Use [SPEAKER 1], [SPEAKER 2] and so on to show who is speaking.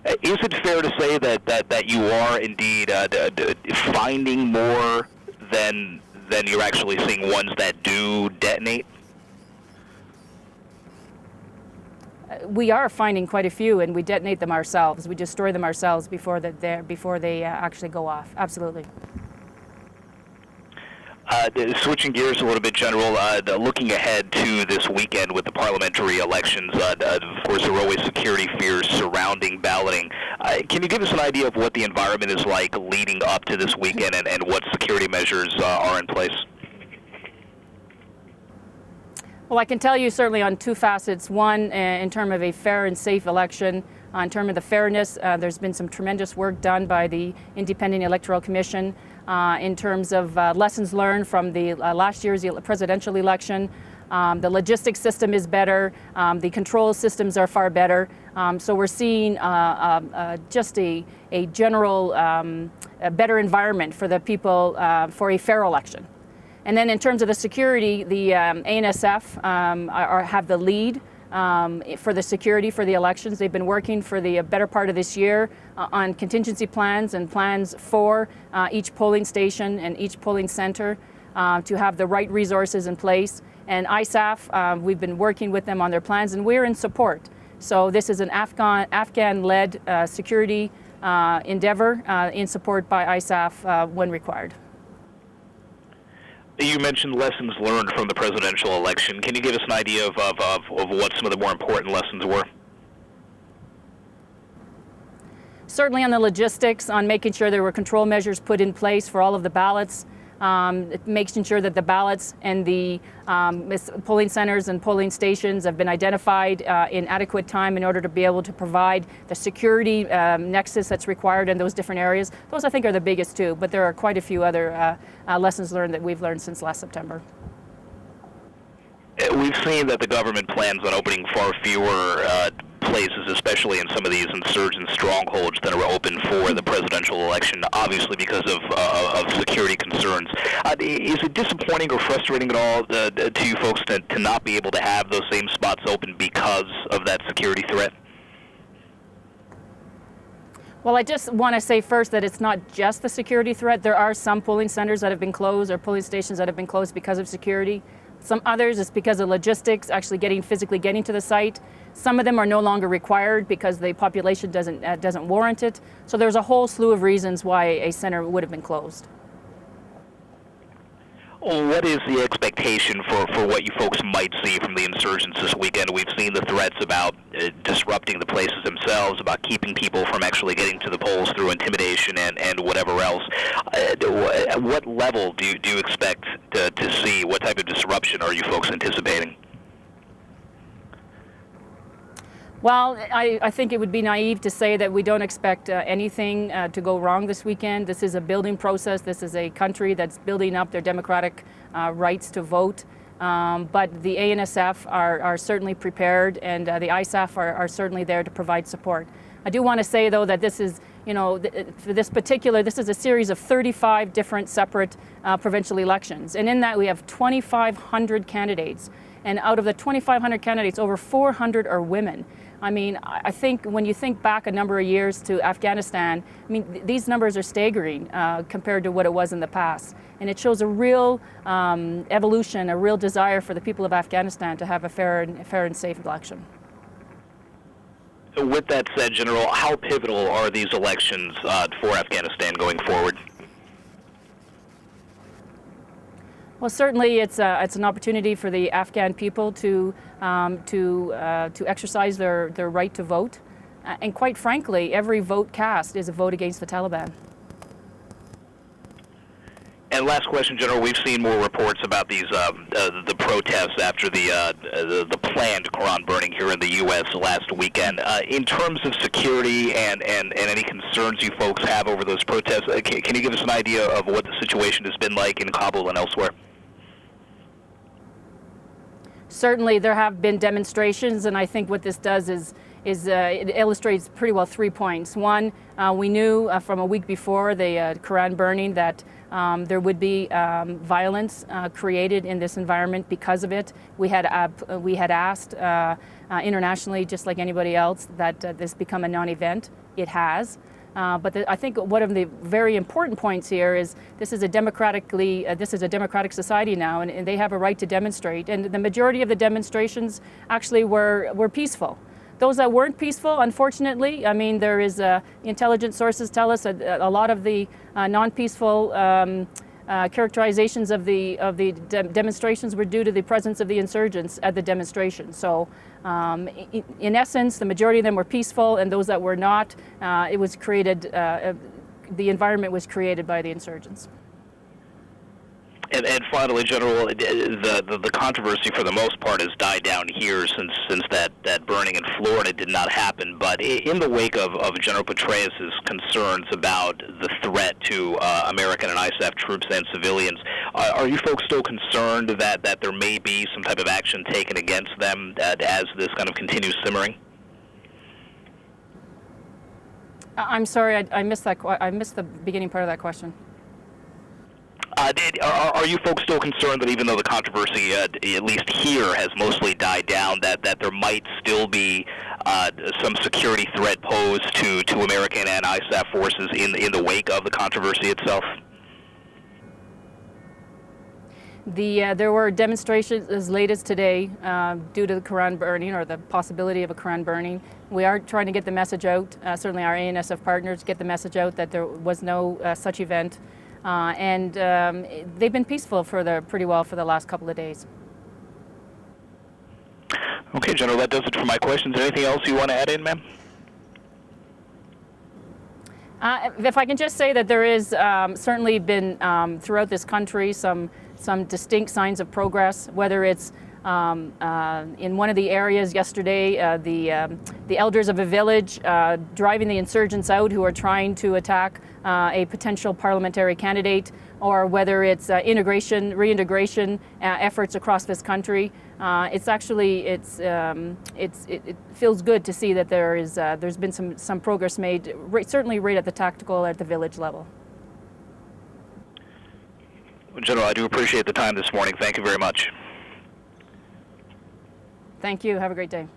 [SPEAKER 1] Is it fair to say that you are indeed finding more than you're actually seeing ones that do detonate?
[SPEAKER 2] We are finding quite a few, and we detonate them ourselves. We destroy them ourselves before they actually go off. Absolutely.
[SPEAKER 1] Switching gears a little bit, General, looking ahead to this weekend with the parliamentary elections, of course, there are always security fears surrounding balloting. Can you give us an idea of what the environment is like leading up to this weekend and what security measures are in place?
[SPEAKER 2] Well, I can tell you certainly on two facets. One, in terms of a fair and safe election. In terms of the fairness, there's been some tremendous work done by the Independent Electoral Commission in terms of lessons learned from the last year's presidential election. The logistics system is better. The control systems are far better. So we're seeing just a general a better environment for the people for a fair election. And then in terms of the security, the ANSF have the lead for the security for the elections. They've been working for the better part of this year on contingency plans and plans for each polling station and each polling center to have the right resources in place. And ISAF, we've been working with them on their plans, and we're in support. So this is an Afghan-led security endeavor in support by ISAF when required.
[SPEAKER 1] You mentioned lessons learned from the presidential election. Can you give us an idea of what some of the more important lessons were?
[SPEAKER 2] Certainly on the logistics, on making sure there were control measures put in place for all of the ballots, making sure that the ballots and the polling centers and polling stations have been identified in adequate time in order to be able to provide the security nexus that's required in those different areas. Those, I think, are the biggest two, but there are quite a few other lessons learned that we've learned since last September.
[SPEAKER 1] We've seen that the government plans on opening far fewer places, especially in some of these insurgent strongholds that are open for the presidential election, obviously because of security concerns. Is it disappointing or frustrating at all to you folks to not be able to have those same spots open because of that security threat?
[SPEAKER 2] Well, I just want to say first that it's not just the security threat. There are some polling centers that have been closed or polling stations that have been closed because of security. Some others it's because of logistics, actually physically getting to the site. Some of them are no longer required because the population doesn't warrant it. So there's a whole slew of reasons why a center would have been closed.
[SPEAKER 1] What is the expectation for what you folks might see from the insurgents this weekend? We've seen the threats about disrupting the places themselves, about keeping people from actually getting to the polls through intimidation and whatever else. At what level do you expect to see? What type of disruption are you folks anticipating?
[SPEAKER 2] Well, I think it would be naive to say that we don't expect anything to go wrong this weekend. This is a building process. This is a country that's building up their democratic rights to vote. But the ANSF are certainly prepared, and the ISAF are certainly there to provide support. I do want to say, though, that this is, for this is a series of 35 different separate provincial elections. And in that, we have 2,500 candidates. And out of the 2,500 candidates, over 400 are women. I mean, I think when you think back a number of years to Afghanistan, I mean, these numbers are staggering compared to what it was in the past. And it shows a real evolution, a real desire for the people of Afghanistan to have a fair and safe election.
[SPEAKER 1] With that said, General, how pivotal are these elections for Afghanistan going forward?
[SPEAKER 2] Well, certainly it's an opportunity for the Afghan people to exercise their right to vote, and quite frankly, every vote cast is a vote against the Taliban.
[SPEAKER 1] And last question, General. We've seen more reports about these the protests after the planned Quran burning here in the U.S. last weekend. In terms of security and any concerns you folks have over those protests, can you give us an idea of what the situation has been like in Kabul and elsewhere?
[SPEAKER 2] Certainly there have been demonstrations, and I think what this does is it illustrates pretty well 3 points. One, we knew from a week before the Quran burning that there would be violence created in this environment because of it. We had asked internationally, just like anybody else, that this become a non-event. It has. But I think one of the very important points here is this is a democratic society now, and they have a right to demonstrate. And the majority of the demonstrations actually were peaceful. Those that weren't peaceful, unfortunately, I mean, there is intelligence sources tell us a lot of the non-peaceful characterizations of the demonstrations were due to the presence of the insurgents at the demonstration. So, in essence, the majority of them were peaceful, and those that were not, it was created. The environment was created by the insurgents.
[SPEAKER 1] And finally, General, the controversy for the most part has died down here since that burning in Florida did not happen. But in the wake of General Petraeus' concerns about the threat to American and ISAF troops and civilians, are you folks still concerned that there may be some type of action taken against them as this kind of continues simmering?
[SPEAKER 2] I'm sorry, I missed that. I missed the beginning part of that question.
[SPEAKER 1] Are you folks still concerned that even though the controversy, at least here, has mostly died down, that there might still be some security threat posed to American and ISAF forces in the wake of the controversy itself?
[SPEAKER 2] There were demonstrations as late as today due to the Quran burning, or the possibility of a Quran burning. We are trying to get the message out, certainly our ANSF partners, get the message out that there was no such event. And they've been peaceful pretty well for the last couple of days.
[SPEAKER 1] Okay, General, that does it for my questions. Anything else you want to add in, ma'am?
[SPEAKER 2] If I can just say that there is certainly been throughout this country some distinct signs of progress, whether it's in one of the areas yesterday, the elders of a village driving the insurgents out who are trying to attack a potential parliamentary candidate, or whether it's reintegration efforts across this country. It feels good to see that there's been some progress made, certainly right at the tactical, at the village level.
[SPEAKER 1] Well, General, I do appreciate the time this morning. Thank you very much.
[SPEAKER 2] Thank you. Have a great day.